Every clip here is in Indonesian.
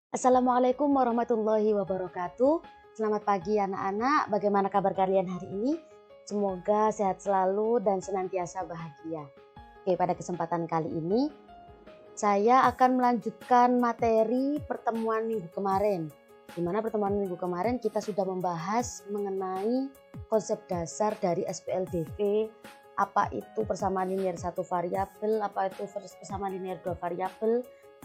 Assalamualaikum warahmatullahi wabarakatuh. Selamat pagi anak-anak, bagaimana kabar kalian hari ini? Semoga sehat selalu dan senantiasa bahagia. Oke, pada kesempatan kali ini saya akan melanjutkan materi pertemuan minggu kemarin. Di mana pertemuan minggu kemarin kita sudah membahas mengenai konsep dasar dari SPLDV, apa itu persamaan linear satu variabel, apa itu persamaan linear dua variabel,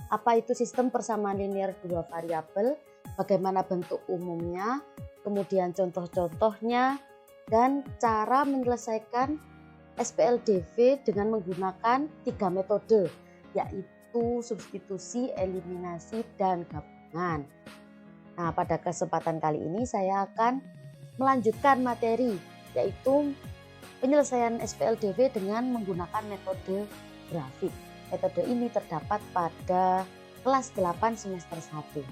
apa itu sistem persamaan linear dua variabel, bagaimana bentuk umumnya, kemudian contoh-contohnya, dan cara menyelesaikan SPLDV dengan menggunakan 3 metode, yaitu substitusi, eliminasi, dan gabungan. Nah, pada kesempatan kali ini saya akan melanjutkan materi, yaitu penyelesaian SPLDV dengan menggunakan metode grafik. Metode ini terdapat pada kelas 8 semester 1.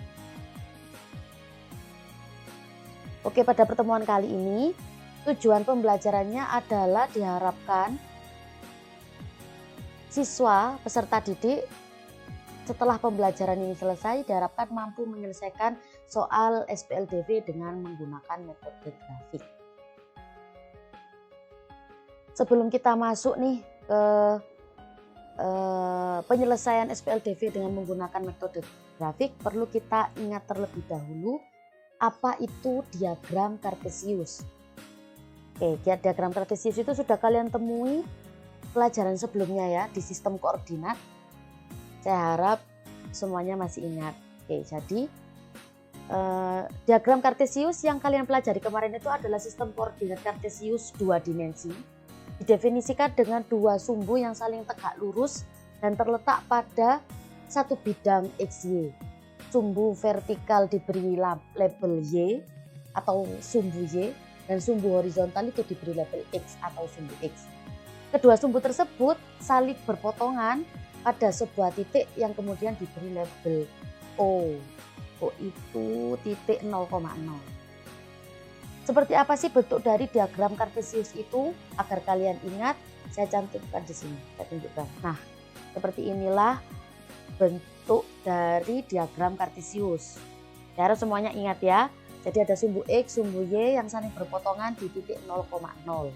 Oke, pada pertemuan kali ini tujuan pembelajarannya adalah diharapkan siswa peserta didik setelah pembelajaran ini selesai diharapkan mampu menyelesaikan soal SPLDV dengan menggunakan metode grafik. Sebelum kita masuk nih ke penyelesaian SPLDV dengan menggunakan metode grafik, perlu kita ingat terlebih dahulu apa itu diagram kartesius. Oke, diagram kartesius itu sudah kalian temui pelajaran sebelumnya ya di sistem koordinat. Saya harap semuanya masih ingat. Oke, jadi diagram kartesius yang kalian pelajari kemarin itu adalah sistem koordinat kartesius 2 dimensi. Didefinisikan dengan dua sumbu yang saling tegak lurus dan terletak pada satu bidang XY. Sumbu vertikal diberi label Y atau sumbu Y, dan sumbu horizontal itu diberi label X atau sumbu X. Kedua sumbu tersebut saling berpotongan pada sebuah titik yang kemudian diberi label O. O itu titik 0,0. Seperti apa sih bentuk dari diagram kartesius itu? Agar kalian ingat, saya cantumkan di sini, saya tunjukkan. Nah, seperti inilah bentuk dari diagram kartesius. Saya harap semuanya ingat ya. Jadi ada sumbu X, sumbu Y yang saling berpotongan di titik 0,0.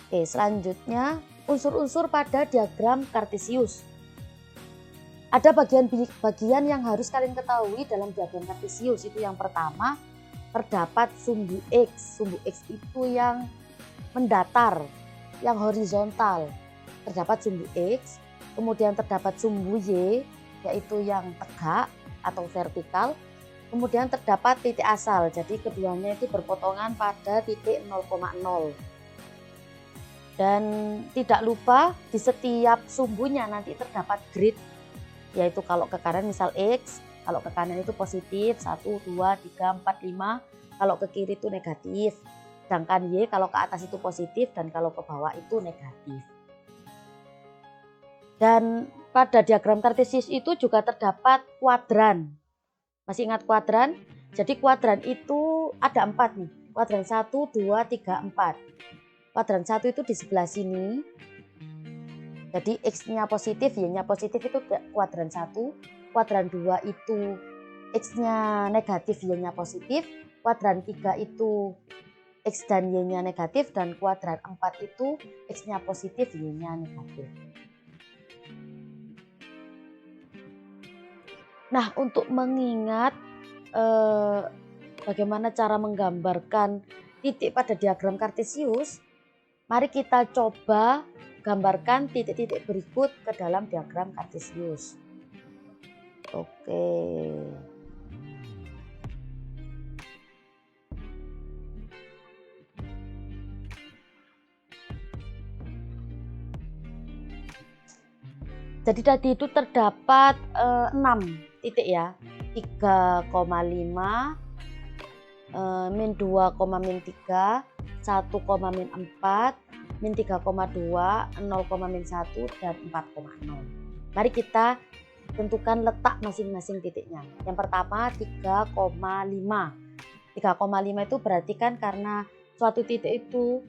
Oke, selanjutnya unsur-unsur pada diagram kartesius. Ada bagian yang harus kalian ketahui dalam diagram kartesius. Itu yang pertama, terdapat sumbu X. Sumbu X itu yang mendatar, yang horizontal. Terdapat sumbu X, kemudian terdapat sumbu Y, yaitu yang tegak atau vertikal. Kemudian terdapat titik asal, jadi keduanya itu berpotongan pada titik 0,0. Dan tidak lupa di setiap sumbunya nanti terdapat grid, yaitu kalau ke kanan misal X, kalau ke kanan itu positif 1, 2, 3, 4, 5. Kalau ke kiri itu negatif. Sedangkan Y kalau ke atas itu positif dan kalau ke bawah itu negatif. Dan pada diagram kartesius itu juga terdapat kuadran. Masih ingat kuadran? Jadi kuadran itu ada 4 nih. Kuadran 1, 2, 3, 4. Kuadran 1 itu di sebelah sini. Jadi X-nya positif, Y-nya positif itu kuadran 1. Kuadran 2 itu X-nya negatif, Y-nya positif. Kuadran 3 itu X dan Y-nya negatif. Dan kuadran 4 itu X-nya positif, Y-nya negatif. Nah, untuk mengingat bagaimana cara menggambarkan titik pada diagram kartesius, mari kita coba gambarkan titik-titik berikut ke dalam diagram kartesius. Oke. Jadi tadi itu terdapat 6 titik ya. 3,5, min 2, min 3, 1, min 4, min 3,2, 0, min 1, dan 4,0. Mari kita tentukan letak masing-masing titiknya. Yang pertama 3,5. 3,5 itu berarti kan karena suatu titik itu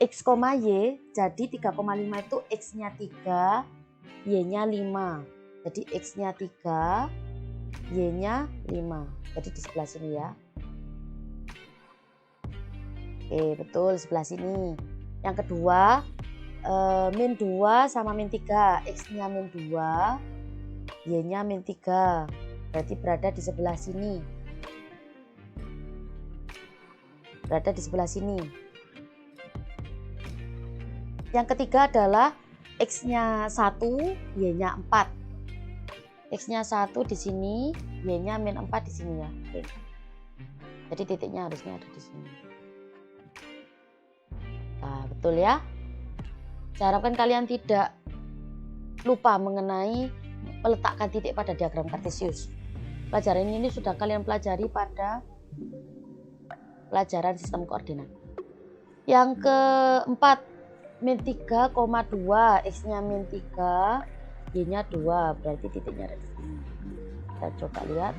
X, Y, jadi 3,5 itu X-nya 3, Y-nya 5. Jadi X-nya 3, Y-nya 5. Jadi di sebelah sini ya. Oke, betul sebelah sini. Yang kedua, min 2 sama min 3. X-nya min 2, Y-nya min 3. Berarti berada di sebelah sini. Berada di sebelah sini. Yang ketiga adalah X-nya 1, Y-nya 4. X-nya 1 di sini, Y-nya min 4 di sini ya. Oke. Jadi titiknya harusnya ada di sini. Nah, betul ya. Saya harapkan kalian tidak lupa mengenai meletakkan titik pada diagram kartesius. Pelajaran ini sudah kalian pelajari pada pelajaran sistem koordinat. Yang keempat, min 3,2, X-nya min 3, Y-nya 2, berarti titiknya ada di sini. Kita coba lihat.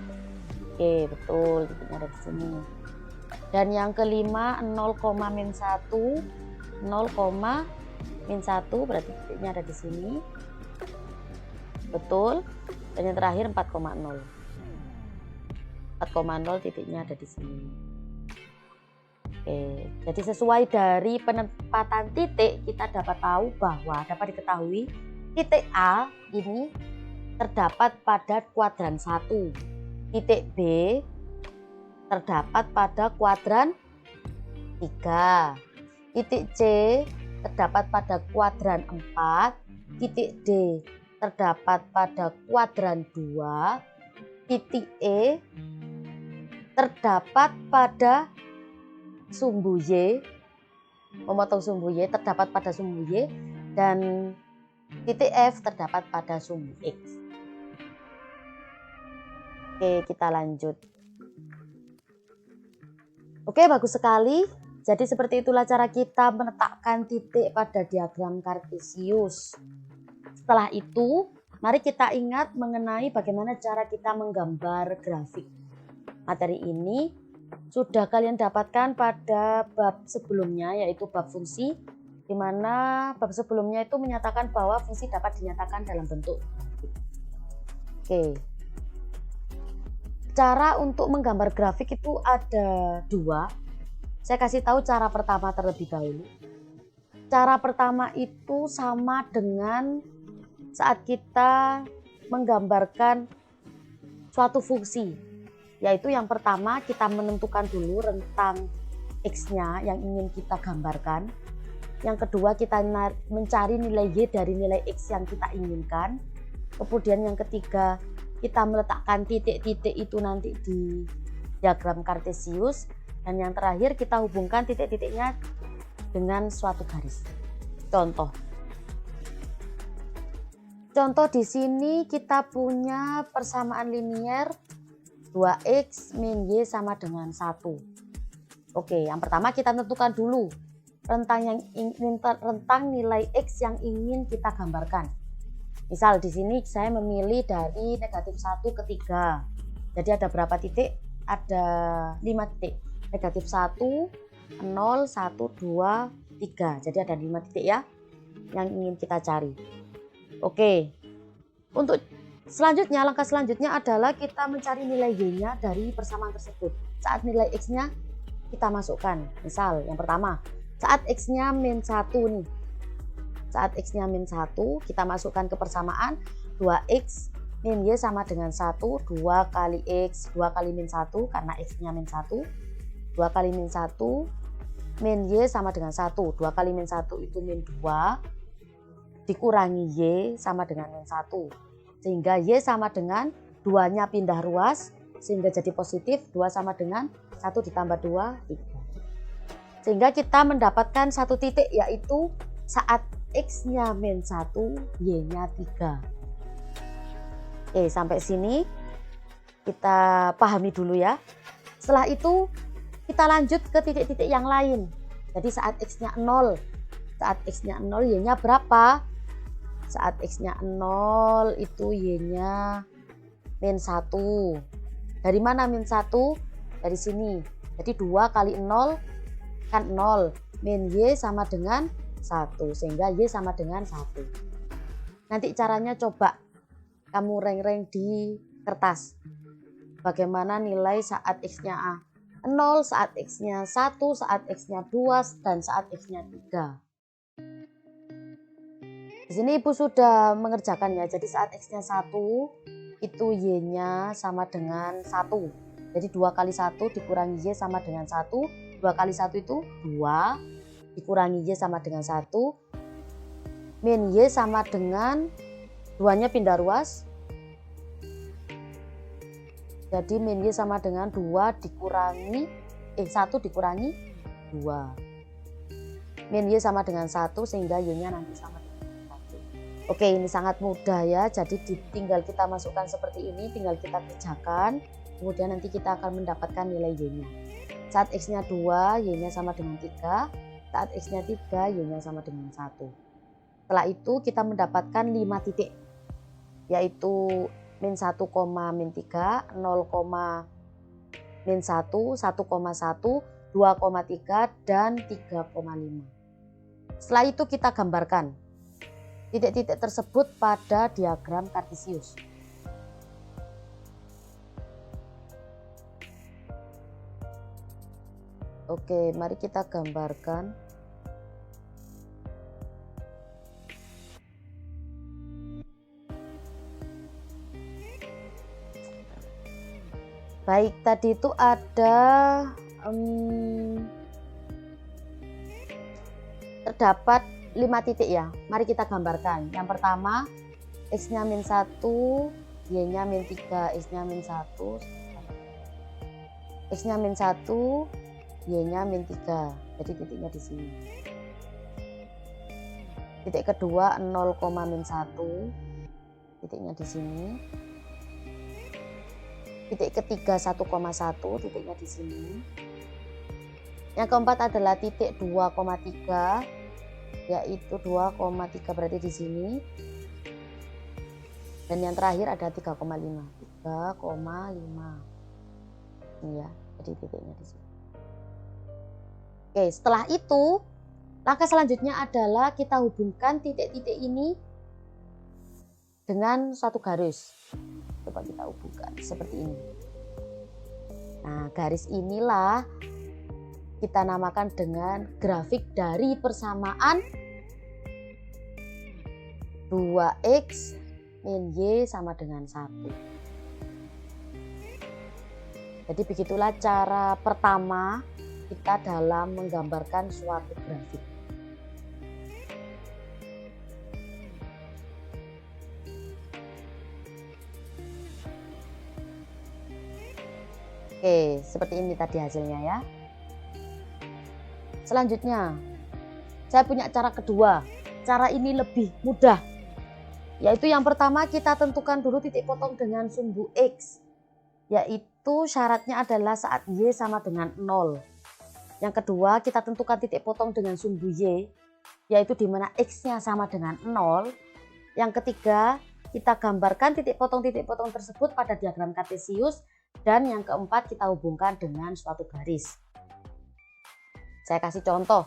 Oke, betul, titiknya ada di sini. Dan yang kelima, 0,-1, 0,-1, berarti titiknya ada di sini. Betul. Dan yang terakhir 4,0. 4,0 titiknya ada di sini. Oke, jadi sesuai dari penempatan titik kita dapat tahu bahwa dapat diketahui titik A ini terdapat pada kuadran 1. Titik B terdapat pada kuadran 3. Titik C terdapat pada kuadran 4. Titik D terdapat pada kuadran 2. Titik E terdapat pada sumbu Y, memotong sumbu Y terdapat pada sumbu Y, dan titik F terdapat pada sumbu X. Oke, kita lanjut. Oke, bagus sekali. Jadi seperti itulah cara kita meletakkan titik pada diagram kartesius. Setelah itu, mari kita ingat mengenai bagaimana cara kita menggambar grafik. Materi ini sudah kalian dapatkan pada bab sebelumnya, yaitu bab fungsi, di mana bab sebelumnya itu menyatakan bahwa fungsi dapat dinyatakan dalam bentuk grafik. Oke. Cara untuk menggambar grafik itu ada 2. Saya kasih tahu cara pertama terlebih dahulu. Cara pertama itu sama dengan saat kita menggambarkan suatu fungsi. Yaitu yang pertama kita menentukan dulu rentang X-nya yang ingin kita gambarkan. Yang kedua kita mencari nilai Y dari nilai X yang kita inginkan. Kemudian yang ketiga kita meletakkan titik-titik itu nanti di diagram kartesius. Dan yang terakhir kita hubungkan titik-titiknya dengan suatu garis. Contoh di sini kita punya persamaan linier 2X min Y sama dengan 1. Oke, yang pertama kita tentukan dulu rentang nilai X yang ingin kita gambarkan. Misal di sini saya memilih dari negatif 1 ke 3. Jadi ada berapa titik? Ada 5 titik. Negatif 1, 0, 1, 2, 3. Jadi ada 5 titik ya yang ingin kita cari. Oke. Untuk selanjutnya, langkah selanjutnya adalah kita mencari nilai Y-nya dari persamaan tersebut. Saat nilai X-nya kita masukkan. Misal yang pertama, saat X-nya min 1 nih. Saat X-nya min 1, kita masukkan ke persamaan 2X min Y sama dengan 1. 2 kali X, 2 kali min 1 karena X-nya min 1. 2 kali min 1 min Y sama dengan 1. 2 kali min 1 itu min 2. Dikurangi Y sama dengan min 1. Sehingga Y sama dengan 2-nya pindah ruas, sehingga jadi positif. 2 sama dengan 1 ditambah 2, 3. Sehingga kita mendapatkan satu titik, yaitu saat X-nya min 1, Y-nya 3. Oke, sampai sini kita pahami dulu ya. Setelah itu kita lanjut ke titik-titik yang lain. Jadi saat X-nya 0, saat X-nya 0, Y-nya berapa? Saat X-nya 0 itu Y-nya min 1. Dari mana min 1? Dari sini. Jadi 2 kali 0 kan 0. Min Y sama dengan 1. Sehingga Y sama dengan 1. Nanti caranya coba kamu reng-reng di kertas. Bagaimana nilai saat X-nya 0, saat X-nya 1, saat X-nya 2, dan saat X-nya 3. Di sini Ibu sudah mengerjakan ya. Jadi saat X-nya 1 itu Y-nya sama dengan 1. Jadi 2 kali 1 dikurangi Y sama dengan 1. 2 kali 1 itu 2. Dikurangi Y sama dengan 1. Min Y sama dengan 2-nya pindah ruas. Jadi min Y sama dengan 2 dikurangi 1 dikurangi 2. Min Y sama dengan 1 sehingga Y-nya nanti sama dengan 1. Oke, ini sangat mudah ya. Jadi tinggal kita masukkan seperti ini, tinggal kita kerjakan. Kemudian nanti kita akan mendapatkan nilai Y-nya. Saat X-nya 2, Y-nya sama dengan 3. Saat X-nya 3, Y-nya sama dengan 1. Setelah itu kita mendapatkan 5 titik. Yaitu min 1, min 3, 0, min 1, 1,1, 2,3, dan 3,5. Setelah itu kita gambarkan titik-titik tersebut pada diagram kartesius. Oke, mari kita gambarkan. Baik, tadi itu ada terdapat 5 titik ya. Mari kita gambarkan. Yang pertama, X-nya min 1, Y-nya min 3, X-nya min 1, X-nya min 1, Y-nya min 3. Jadi titiknya di sini. Titik kedua 0, min 1. Titiknya di sini. Titik ketiga 1,1, titiknya di sini. Yang keempat adalah titik 2,3, yaitu 2,3 berarti di sini. Dan yang terakhir ada 3,5. 3,5. Ini ya, jadi titiknya di sini. Oke, setelah itu langkah selanjutnya adalah kita hubungkan titik-titik ini dengan satu garis. Coba kita hubungkan seperti ini. Nah, garis inilah kita namakan dengan grafik dari persamaan 2X min Y sama dengan 1. Jadi begitulah cara pertama kita dalam menggambarkan suatu grafik. Oke, seperti ini tadi hasilnya ya. Selanjutnya, saya punya cara kedua. Cara ini lebih mudah. Yaitu yang pertama kita tentukan dulu titik potong dengan sumbu X. Yaitu syaratnya adalah saat Y sama dengan 0. Yang kedua, kita tentukan titik potong dengan sumbu Y, yaitu di mana X-nya sama dengan 0. Yang ketiga, kita gambarkan titik potong tersebut pada diagram kartesius. Dan yang keempat, kita hubungkan dengan suatu garis. Saya kasih contoh.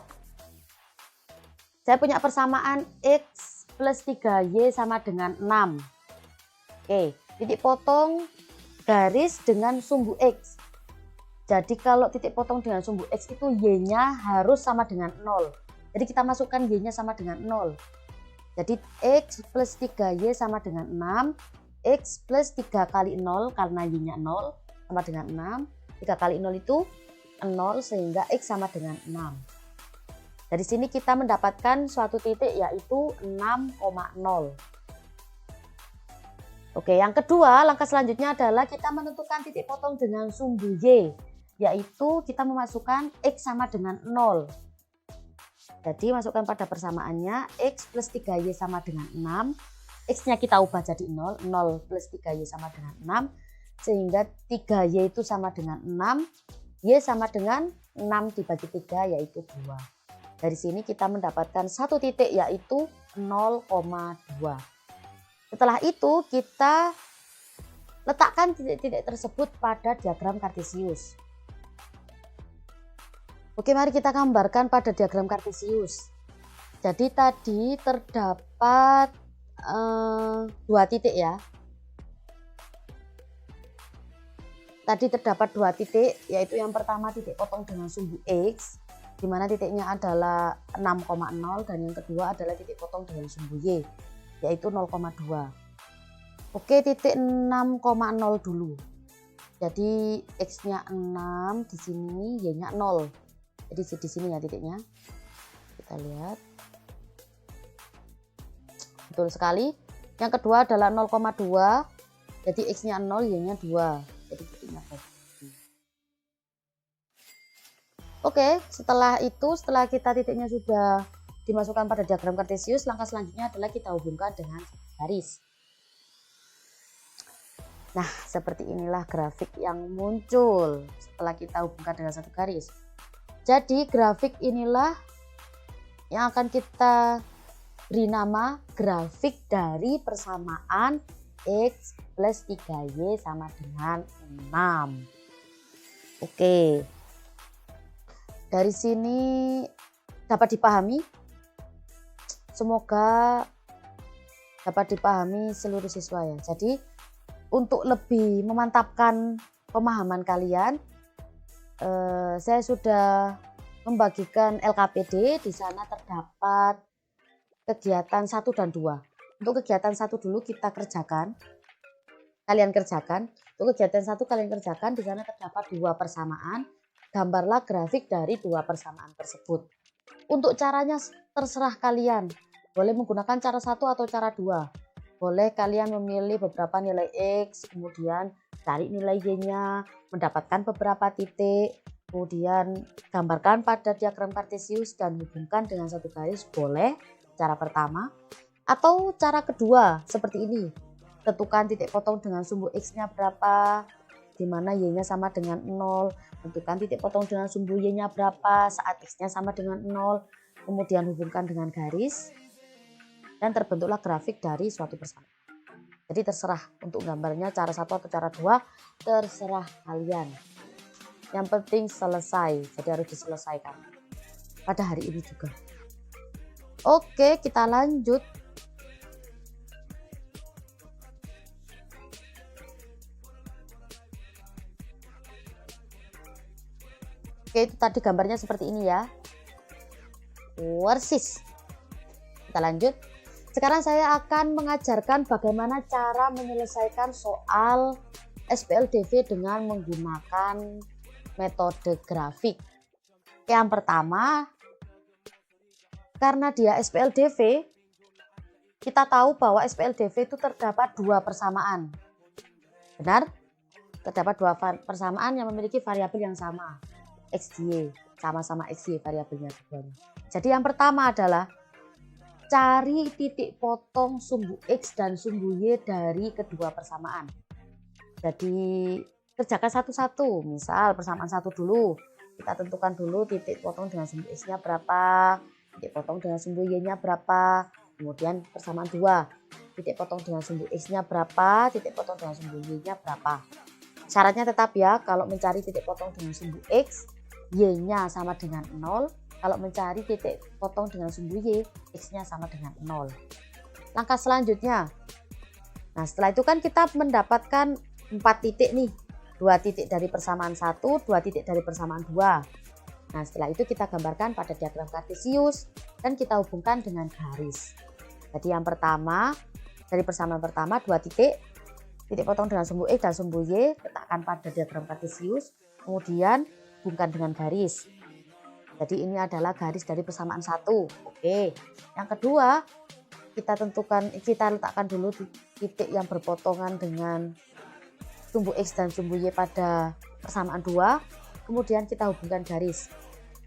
Saya punya persamaan X plus 3Y sama dengan 6. Oke, titik potong garis dengan sumbu X. Jadi kalau titik potong dengan sumbu X itu Y-nya harus sama dengan 0. Jadi kita masukkan Y-nya sama dengan 0. Jadi X plus 3Y sama dengan 6. X plus 3 kali 0 karena Y-nya 0 sama dengan 6. 3 kali 0 itu 0 sehingga X sama dengan 6. Dari sini kita mendapatkan suatu titik yaitu 6,0. Oke, yang kedua langkah selanjutnya adalah kita menentukan titik potong dengan sumbu Y. Yaitu kita memasukkan X sama dengan 0. Jadi masukkan pada persamaannya X plus 3Y sama dengan 6. X-nya kita ubah jadi 0. 0 plus 3Y sama dengan 6. Sehingga 3Y itu sama dengan 6. Y sama dengan 6 dibagi 3 yaitu 2. Dari sini kita mendapatkan satu titik yaitu 0,2. Setelah itu kita letakkan titik-titik tersebut pada diagram kartesius. Oke, mari kita gambarkan pada diagram kartesius. Jadi tadi terdapat 2 titik ya. tadi terdapat 2 titik, yaitu yang pertama titik potong dengan sumbu X, di mana titiknya adalah 6,0 dan yang kedua adalah titik potong dengan sumbu Y, yaitu 0,2. Oke, titik 6,0 dulu. Jadi X-nya 6 di sini, Y-nya 0. Jadi di sini ya titiknya. Kita lihat. Betul sekali. Yang kedua adalah 0,2. Jadi X-nya 0, Y-nya 2. Jadi titiknya positif. Oke, setelah kita titiknya sudah dimasukkan pada diagram kartesius, langkah selanjutnya adalah kita hubungkan dengan garis. Nah, seperti inilah grafik yang muncul setelah kita hubungkan dengan satu garis. Jadi grafik inilah yang akan kita beri nama grafik dari persamaan X plus 3Y sama dengan 6. Oke. Dari sini dapat dipahami? Semoga dapat dipahami seluruh siswa ya. Jadi untuk lebih memantapkan pemahaman kalian, saya sudah membagikan LKPD. Di sana terdapat kegiatan 1 dan 2. Untuk kegiatan 1 dulu kita kerjakan. Kalian kerjakan. Untuk kegiatan 1 kalian kerjakan. Di sana terdapat 2 persamaan. Gambarlah grafik dari 2 persamaan tersebut. Untuk caranya terserah kalian. Boleh menggunakan cara 1 atau cara 2. Boleh kalian memilih beberapa nilai X, kemudian cari nilai Y-nya, mendapatkan beberapa titik, kemudian gambarkan pada diagram kartesius dan hubungkan dengan satu garis. Boleh cara pertama. Atau cara kedua seperti ini. Tentukan titik potong dengan sumbu X-nya berapa, di mana Y-nya sama dengan 0. Tentukan titik potong dengan sumbu Y-nya berapa saat X-nya sama dengan 0. Kemudian hubungkan dengan garis. Dan terbentuklah grafik dari suatu persamaan. Jadi terserah untuk gambarnya cara 1 atau cara 2, terserah kalian. Yang penting selesai, jadi harus diselesaikan pada hari ini juga. Oke, kita lanjut. Oke, itu tadi gambarnya seperti ini ya. Persis. Kita lanjut. Sekarang saya akan mengajarkan bagaimana cara menyelesaikan soal SPLDV dengan menggunakan metode grafik. Yang pertama, karena dia SPLDV, kita tahu bahwa SPLDV itu terdapat 2 persamaan. Benar? Terdapat 2 persamaan yang memiliki variabel yang sama. X, Y, sama-sama X, Y variabelnya keduanya. Jadi yang pertama adalah cari titik potong sumbu X dan sumbu Y dari kedua persamaan. Jadi kerjakan satu-satu. Misal persamaan 1 dulu. Kita tentukan dulu titik potong dengan sumbu X-nya berapa, titik potong dengan sumbu Y-nya berapa. Kemudian persamaan 2. Titik potong dengan sumbu X-nya berapa, titik potong dengan sumbu Y-nya berapa. Syaratnya tetap ya, kalau mencari titik potong dengan sumbu X, Y-nya sama dengan 0. Kalau mencari titik potong dengan sumbu Y, X-nya sama dengan 0. Langkah selanjutnya. Nah, setelah itu kan kita mendapatkan 4 titik nih. 2 titik dari persamaan 1, 2 titik dari persamaan 2. Nah, setelah itu kita gambarkan pada diagram kartesius dan kita hubungkan dengan garis. Jadi yang pertama, dari persamaan pertama 2 titik. Titik potong dengan sumbu X dan sumbu Y, letakkan pada diagram kartesius. Kemudian hubungkan dengan garis. Jadi ini adalah garis dari persamaan 1. Oke. Yang kedua, kita letakkan dulu titik yang berpotongan dengan sumbu X dan sumbu Y pada persamaan 2. Kemudian kita hubungkan garis.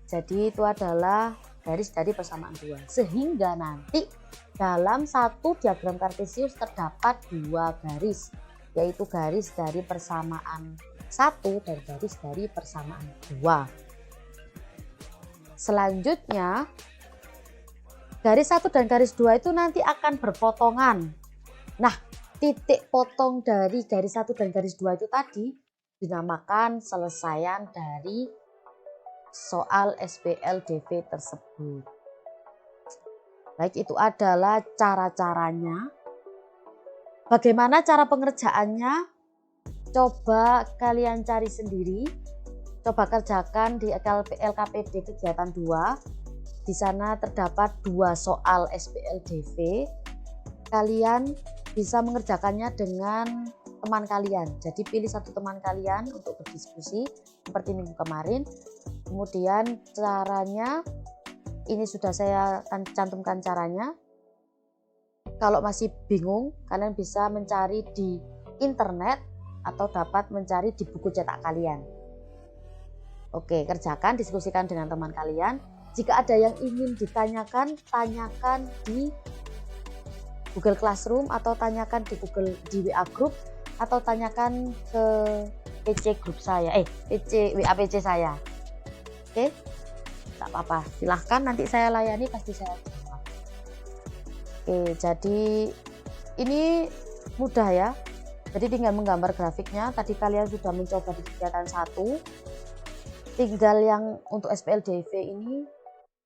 Jadi itu adalah garis dari persamaan 2. Sehingga nanti dalam satu diagram kartesius terdapat 2 garis. Yaitu garis dari persamaan 1 dan garis dari persamaan 2. Selanjutnya, garis 1 dan garis 2 itu nanti akan berpotongan. Nah, titik potong dari garis 1 dan garis 2 itu tadi dinamakan selesaian dari soal SPLDV tersebut. Baik, itu adalah cara-caranya. Bagaimana cara pengerjaannya? Coba kalian cari sendiri, coba kerjakan di LKPD kegiatan 2. Di sana terdapat 2 soal SPLDV. Kalian bisa mengerjakannya dengan teman kalian. Jadi pilih satu teman kalian untuk berdiskusi seperti minggu kemarin. Kemudian caranya ini sudah saya cantumkan caranya. Kalau masih bingung, kalian bisa mencari di internet atau dapat mencari di buku cetak kalian. Oke, kerjakan, diskusikan dengan teman kalian. Jika ada yang ingin ditanyakan, tanyakan di Google Classroom atau tanyakan di WA Group atau tanyakan ke PC grup saya, WA PC saya. Oke, tak apa-apa, silahkan, nanti saya layani, pasti saya jawab. Oke, jadi ini mudah ya. Jadi tinggal menggambar grafiknya. Tadi kalian sudah mencoba di kegiatan 1. Tinggal yang untuk SPLDV ini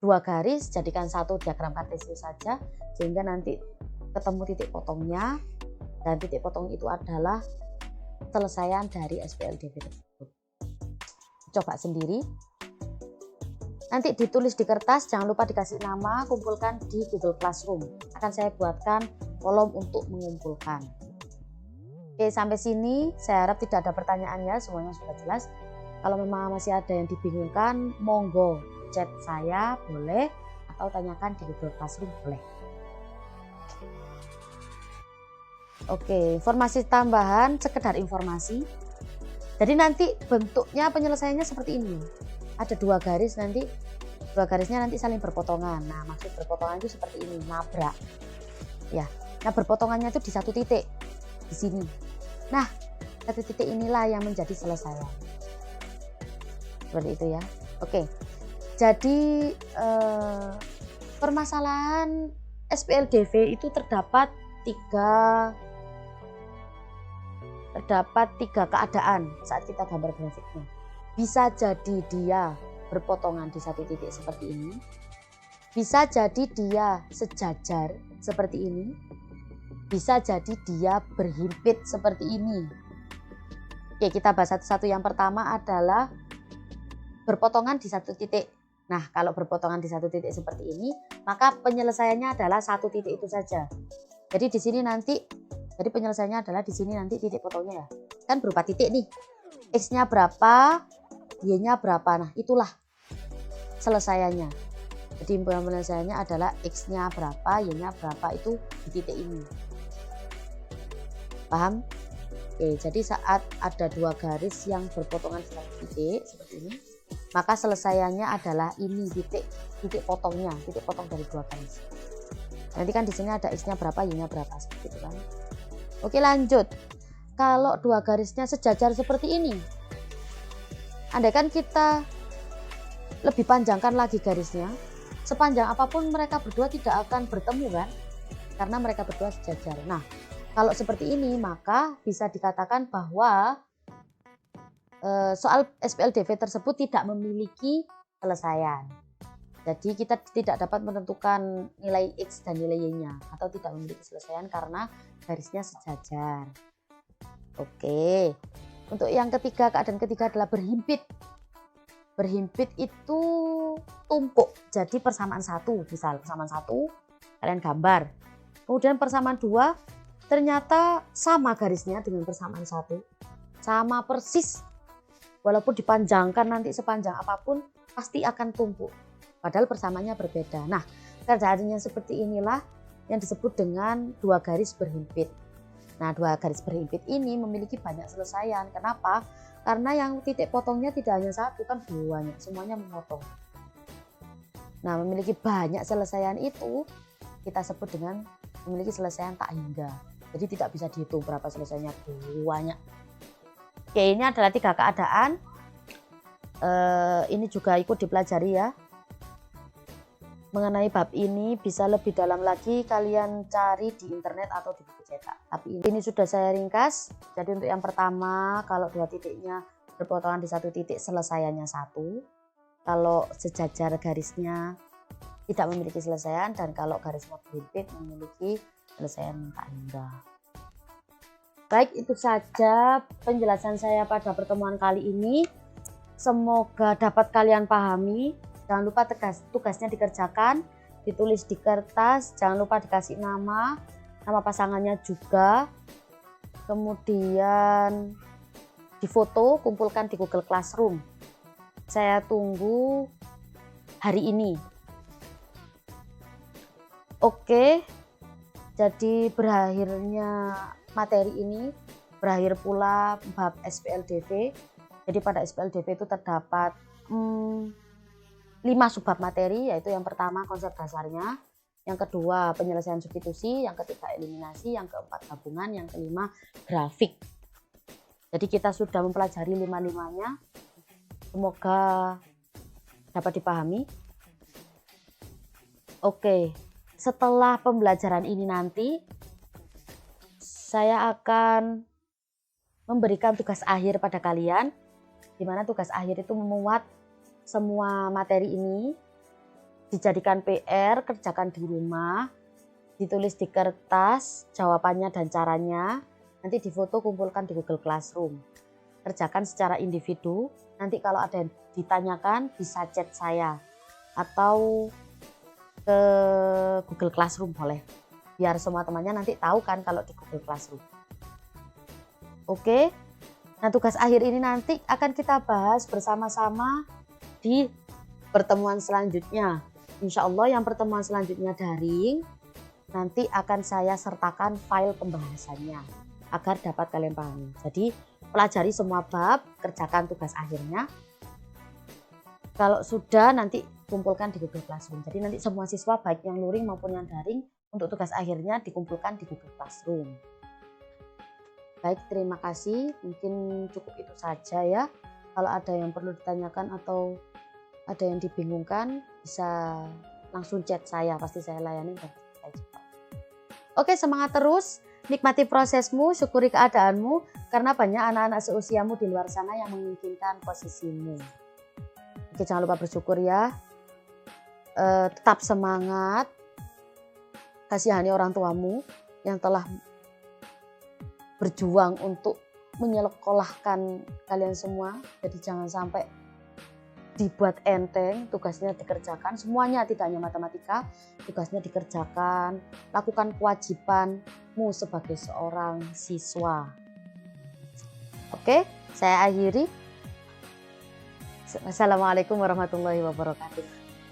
2 garis, jadikan 1 diagram kartesius saja, sehingga nanti ketemu titik potongnya, dan titik potong itu adalah selesaian dari SPLDV tersebut. Coba sendiri. Nanti ditulis di kertas, jangan lupa dikasih nama, kumpulkan di Google Classroom. Akan saya buatkan kolom untuk mengumpulkan. Oke, sampai sini saya harap tidak ada pertanyaannya, semuanya sudah jelas. Kalau memang masih ada yang dibingungkan, monggo chat saya boleh, atau tanyakan di Google Classroom boleh. Oke, informasi tambahan, sekedar informasi. Jadi nanti bentuknya penyelesaiannya seperti ini. Ada 2 garis nanti, 2 garisnya nanti saling berpotongan. Nah, maksud berpotongan itu seperti ini, nabrak. Ya, nah berpotongannya itu di 1 titik, di sini. Nah, 1 titik inilah yang menjadi selesaian. Seperti itu ya. Oke, jadi permasalahan SPLDV itu terdapat tiga keadaan saat kita gambar grafiknya. Bisa jadi dia berpotongan di 1 titik seperti ini, bisa jadi dia sejajar seperti ini, bisa jadi dia berhimpit seperti ini. Oke, kita bahas satu-satu. Yang pertama adalah berpotongan di 1 titik. Nah, kalau berpotongan di 1 titik seperti ini, maka penyelesaiannya adalah 1 titik itu saja. Jadi di sini nanti, jadi penyelesaiannya adalah di sini nanti titik potongnya ya. Kan berupa titik nih. X-nya berapa, Y-nya berapa. Nah, itulah selesaiannya. Jadi penyelesaiannya adalah X-nya berapa, Y-nya berapa, itu di titik ini. Paham? Oke, jadi saat ada 2 garis yang berpotongan di 1 titik seperti ini, maka selesaiannya adalah ini titik potongnya, titik potong dari 2 garis. Nanti kan di sini ada X-nya berapa, Y-nya berapa, seperti itu kan. Oke, lanjut. Kalau 2 garisnya sejajar seperti ini, andaikan kita lebih panjangkan lagi garisnya, sepanjang apapun mereka berdua tidak akan bertemu kan, karena mereka berdua sejajar. Nah, kalau seperti ini maka bisa dikatakan bahwa soal SPLDV tersebut tidak memiliki selesaian. Jadi kita tidak dapat menentukan nilai X dan nilai Y-nya, atau tidak memiliki selesaian karena garisnya sejajar. Oke, untuk yang ketiga, keadaan ketiga adalah berhimpit. Berhimpit itu tumpuk, jadi persamaan 1, misal persamaan 1 kalian gambar, kemudian persamaan 2 ternyata sama garisnya dengan persamaan 1, sama persis, walaupun dipanjangkan nanti sepanjang apapun pasti akan tumpuk, padahal persamaannya berbeda. Nah, keadaannya seperti inilah yang disebut dengan 2 garis berhimpit. Nah, 2 garis berhimpit ini memiliki banyak selesaian. Kenapa? Karena yang titik potongnya tidak hanya 1, kan banyak, semuanya memotong. Nah, memiliki banyak selesaian itu kita sebut dengan memiliki selesaian tak hingga. Jadi tidak bisa dihitung berapa selesainya, banyak. Oke, ini adalah 3 keadaan. Ini juga ikut dipelajari ya. Mengenai bab ini bisa lebih dalam lagi kalian cari di internet atau di buku cetak. Tapi ini sudah saya ringkas. Jadi untuk yang pertama, kalau 2 titiknya berpotongan di 1 titik, selesaiannya 1. Kalau sejajar garisnya tidak memiliki selesaian, dan kalau garisnya berhimpit memiliki selesaian tak hingga. Baik, itu saja penjelasan saya pada pertemuan kali ini. Semoga dapat kalian pahami. Jangan lupa tugasnya dikerjakan, ditulis di kertas, jangan lupa dikasih nama pasangannya juga. Kemudian difoto, kumpulkan di Google Classroom. Saya tunggu hari ini. Oke, jadi berakhirnya materi ini, berakhir pula bab SPLDV. Jadi pada SPLDV itu terdapat 5 subbab materi, yaitu yang pertama konsep dasarnya, yang kedua penyelesaian substitusi, yang ketiga eliminasi, yang keempat gabungan, yang kelima grafik. Jadi kita sudah mempelajari 5-5-nya. Semoga dapat dipahami. Oke, setelah pembelajaran ini nanti saya akan memberikan tugas akhir pada kalian, di mana tugas akhir itu memuat semua materi ini, dijadikan PR, kerjakan di rumah, ditulis di kertas jawabannya dan caranya, nanti difoto, kumpulkan di Google Classroom. Kerjakan secara individu, nanti kalau ada yang ditanyakan bisa chat saya atau ke Google Classroom boleh. Biar semua temannya nanti tahu kan kalau di Google Classroom. Oke, nah tugas akhir ini nanti akan kita bahas bersama-sama di pertemuan selanjutnya. Insya Allah yang pertemuan selanjutnya daring, nanti akan saya sertakan file pembahasannya agar dapat kalian pahami. Jadi pelajari semua bab, kerjakan tugas akhirnya. Kalau sudah nanti kumpulkan di Google Classroom. Jadi nanti semua siswa baik yang luring maupun yang daring untuk tugas akhirnya dikumpulkan di Google Classroom. Baik, terima kasih. Mungkin cukup itu saja ya. Kalau ada yang perlu ditanyakan atau ada yang dibingungkan, bisa langsung chat saya. Pasti saya layani dan saya jawab. Oke, semangat terus. Nikmati prosesmu, syukuri keadaanmu. Karena banyak anak-anak seusiamu di luar sana yang menginginkan posisimu. Oke, jangan lupa bersyukur ya. Tetap semangat. Kasihani orang tuamu yang telah berjuang untuk menyekolahkan kalian semua. Jadi jangan sampai dibuat enteng, tugasnya dikerjakan. Semuanya, tidak hanya matematika, tugasnya dikerjakan. Lakukan kewajibanmu sebagai seorang siswa. Oke, saya akhiri. Assalamualaikum warahmatullahi wabarakatuh.